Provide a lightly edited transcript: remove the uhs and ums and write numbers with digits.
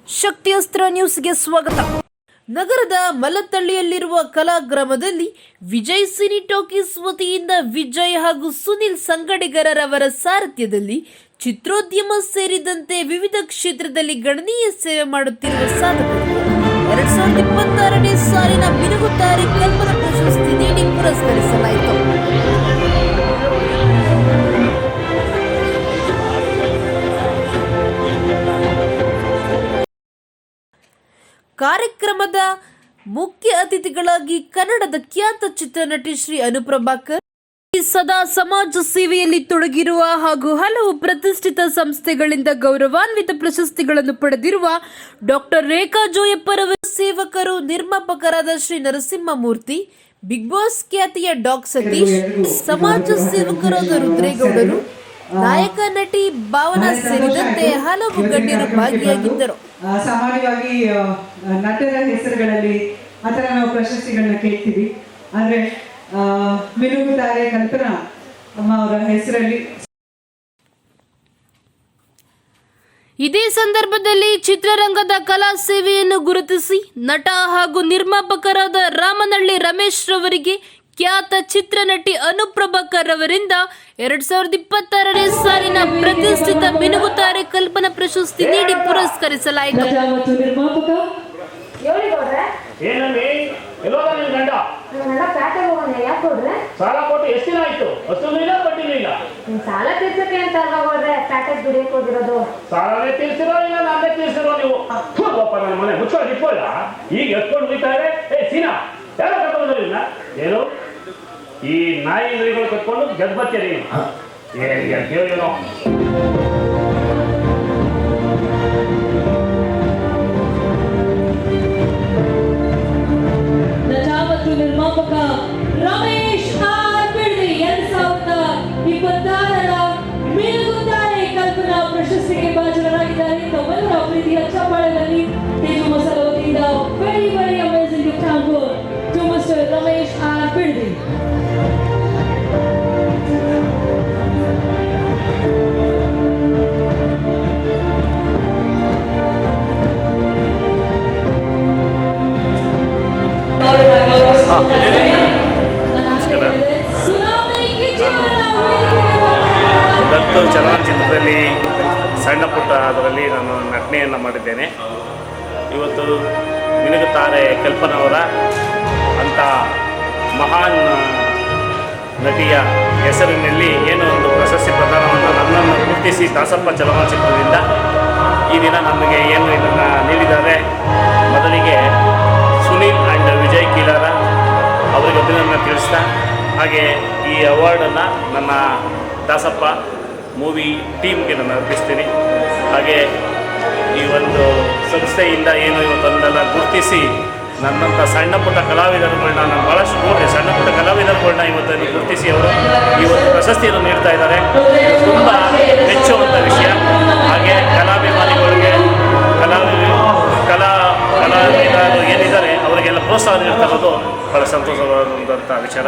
ಶಕ್ತಿಯಸ್ತ್ರ ನ್ಯೂಸ್ಗೆ ಸ್ವಾಗತ. ನಗರದ ಮಲತಳ್ಳಿಯಲ್ಲಿರುವ ಕಲಾಗ್ರಾಮದಲ್ಲಿ ವಿಜಯ್ ಸಿನಿ ಟಾಕೀಸ್ ವತಿಯಿಂದ ವಿಜಯ್ ಹಾಗೂ ಸುನಿಲ್ ಸಂಗಡಿಗರವರ ಸಾರಥ್ಯದಲ್ಲಿ ಚಿತ್ರೋದ್ಯಮ ಸೇರಿದಂತೆ ವಿವಿಧ ಕ್ಷೇತ್ರದಲ್ಲಿ ಗಣನೀಯ ಸೇವೆ ಮಾಡುತ್ತಿರುವ ಸಾಧಕರಿಗೆ 2026ನೇ ಸಾಲಿನ ಮಿನುಗುತ್ತಾರೆ ಕಲ್ಪನಾ ಪ್ರಶಸ್ತಿ ನೀಡಿ ಪುರಸ್ಕರಿಸಲಾಯಿತು. ಕಾರ್ಯಕ್ರಮದ ಮುಖ್ಯ ಅತಿಥಿಗಳಾಗಿ ಕನ್ನಡದ ಖ್ಯಾತ ಚಿತ್ರನಟಿ ಶ್ರೀ ಅನುಪ್ರಭಾಕರ್, ಸದಾ ಸಮಾಜ ಸೇವೆಯಲ್ಲಿ ತೊಡಗಿರುವ ಹಾಗೂ ಹಲವು ಪ್ರತಿಷ್ಠಿತ ಸಂಸ್ಥೆಗಳಿಂದ ಗೌರವಾನ್ವಿತ ಪ್ರಶಸ್ತಿಗಳನ್ನು ಪಡೆದಿರುವ ಡಾಕ್ಟರ್ ರೇಖಾ ಜೋಯಪ್ಪರವರ ಸೇವಕರು, ನಿರ್ಮಾಪಕರಾದ ಶ್ರೀ ನರಸಿಂಹಮೂರ್ತಿ, ಬಿಗ್ ಬಾಸ್ ಖ್ಯಾತಿಯ ಡಾಕ್ ಸತೀಶ್, ಸಮಾಜ ಸೇವಕರಾದ ರುದ್ರೇಗೌಡರು, ನಾಯಕ ನಟಿ ಭಾವನಾ ಸೇರಿದಂತೆ ಹಲವು ಗಣ್ಯರು ಭಾಗಿಯಾಗಿದ್ದರು. ಸಾಮಾನ್ಯವಾಗಿ ನಟರ ಹೆಸರುಗಳಲ್ಲಿ ಆ ಥರ ನಾವು ಪ್ರಶಸ್ತಿಗಳನ್ನ ಕೇಳ್ತೀವಿ. ಆದರೆ ಮಿನುಗುತ್ತಾರೆ ಕಲ್ಪನಾ ಅಮ್ಮ ಅವರ ಹೆಸರಲ್ಲಿ. ಇದೇ ಸಂದರ್ಭದಲ್ಲಿ ಚಿತ್ರರಂಗದ ಕಲಾ ಸೇವೆಯನ್ನು ಗುರುತಿಸಿ ನಟ ಹಾಗೂ ನಿರ್ಮಾಪಕರಾದ ರಾಮನಹಳ್ಳಿ ರಮೇಶ್ ರವರಿಗೆ ಖ್ಯಾತ ಚಿತ್ರನಟಿ ಅನುಪ್ರಭಾಕರ್ ಅವರಿಂದ 2026ನೇ ಸಾಲಿನ ಪ್ರತಿಷ್ಠಿತ ಮಿನುಗುತ್ತಾರೆ ಕಲ್ಪನಾ ಪ್ರಶಸ್ತಿ ನೀಡಿ ಪುರಸ್ಕರಿಸಲಾಯಿತು. ಸಾಲ ಕೊಟ್ಟು ಎಷ್ಟು ದಿನ ಆಯ್ತು? ಅಷ್ಟೊಂದಿಲ್ಲ ಕಟ್ಟಿಲ್ಲ. ಸಾಲ ತೀರ್ಸಕ್ಕೆ ಅಂತ ಪ್ಯಾಟೆಗೆ ದುಡಿಯಕ್ಕೆ ಹೋಗಿರೋದು. ಸಾಲನೇ ತೀರ್ಸಿರೋ ಇಲ್ಲ ನಾನೇ ತೀರ್ಸಿರೋ ನೀವು? ನನ್ನ ಮನೆ ಮುಚ್ಕೊಂಡು ಇಟ್ಕೊಳ್ಳ. ಈಗ ಎತ್ಕೊಂಡು ಹೋಗ್ತಾರೆ. ಸೀನಾ ಯಾರೋ ಕರ್ಕೊಂಡು ಏನು ಈ ನಾಯಿ ನರಿಗಳು ಕಟ್ಕೊಂಡು ಜಗ್ಬತ್ತೀರಿ ಏನೋ. ನಟ ಮತ್ತು ನಿರ್ಮಾಪಕ ರಮೇಶ್ ಆರ್ ಬಿಡ್ದಿ 2026ರ ಮಿನುಗುತ್ತಾರೆ ಕಲ್ಪನಾ ಪ್ರಶಸ್ತಿಗೆ ಭಾಜನರಾಗಿದ್ದಾರೆ. ತಮ್ಮೆಲ್ಲರ ಪ್ರೀತಿಯ ಚಪ್ಪಾಳೆಯಲ್ಲಿ ತೇಜು ಮಸಾಲ ವತಿಯಿಂದ very very amazing gift hamper to mister Ramesh R Biddi. Dattu ಚಲನಚಿತ್ರದಲ್ಲಿ ಸಣ್ಣ ಪುಟ್ಟ ಅದರಲ್ಲಿ ನಾನು ನಟನೆಯನ್ನು ಮಾಡಿದ್ದೇನೆ. ಇವತ್ತು ಮಿನುಗುತ್ತಾರೆ ಕಲ್ಪನವರ ಅಂಥ ಮಹಾನ್ ನಟಿಯ ಹೆಸರಿನಲ್ಲಿ ಏನೋ ಒಂದು ಪ್ರಶಸ್ತಿ ಪ್ರದಾನವನ್ನು ನನ್ನನ್ನು ಗುರುತಿಸಿ ದಾಸಪ್ಪ ಚಲನಚಿತ್ರದಿಂದ ಈ ದಿನ ನಮಗೆ ಏನು ಇದನ್ನು ನೀಡಿದ್ದಾರೆ. ಮೊದಲಿಗೆ ಸುನೀಲ್ ಆ್ಯಂಡ್ ವಿಜಯ್ ಕೀಲಾರ ಅವರಿಗೆ ಅಭಿನಂದನೆ ತಿಳಿಸ್ತಾ, ಹಾಗೆ ಈ ಅವಾರ್ಡನ್ನು ನನ್ನ ದಾಸಪ್ಪ ಮೂವಿ ಟೀಮ್ಗೆ ನಾನು ಅರ್ಪಿಸ್ತೀನಿ. ಹಾಗೆ ಈ ಒಂದು ಸಂಸ್ಥೆಯಿಂದ ಏನು ಇವತ್ತೊಂದನ್ನು ಗುರುತಿಸಿ ನನ್ನಂಥ ಸಣ್ಣ ಪುಟ್ಟ ಕಲಾವಿದರುಗಳನ್ನ ನಾನು ಭಾಳಷ್ಟು ನೋಡಿದೆ. ಸಣ್ಣ ಪುಟ್ಟ ಕಲಾವಿದರುಗಳನ್ನ ಇವತ್ತನ್ನು ಗುರುತಿಸಿ ಅವರು ಇವತ್ತು ಪ್ರಶಸ್ತಿಯನ್ನು ನೀಡ್ತಾ ಇದ್ದಾರೆ. ತುಂಬ ಮೆಚ್ಚುವಂಥ ವಿಷಯ. ಹಾಗೆ ಕಲಾಭಿಮಾನಿಗಳಿಗೆ ಕಲಾವಿದರು ಏನಿದ್ದಾರೆ ಅವರಿಗೆಲ್ಲ ಪ್ರೋತ್ಸಾಹ ನೀಡ್ತಾ ಇರೋದು ಭಾಳ ಸಂತೋಷವಾದಂಥ ವಿಚಾರ.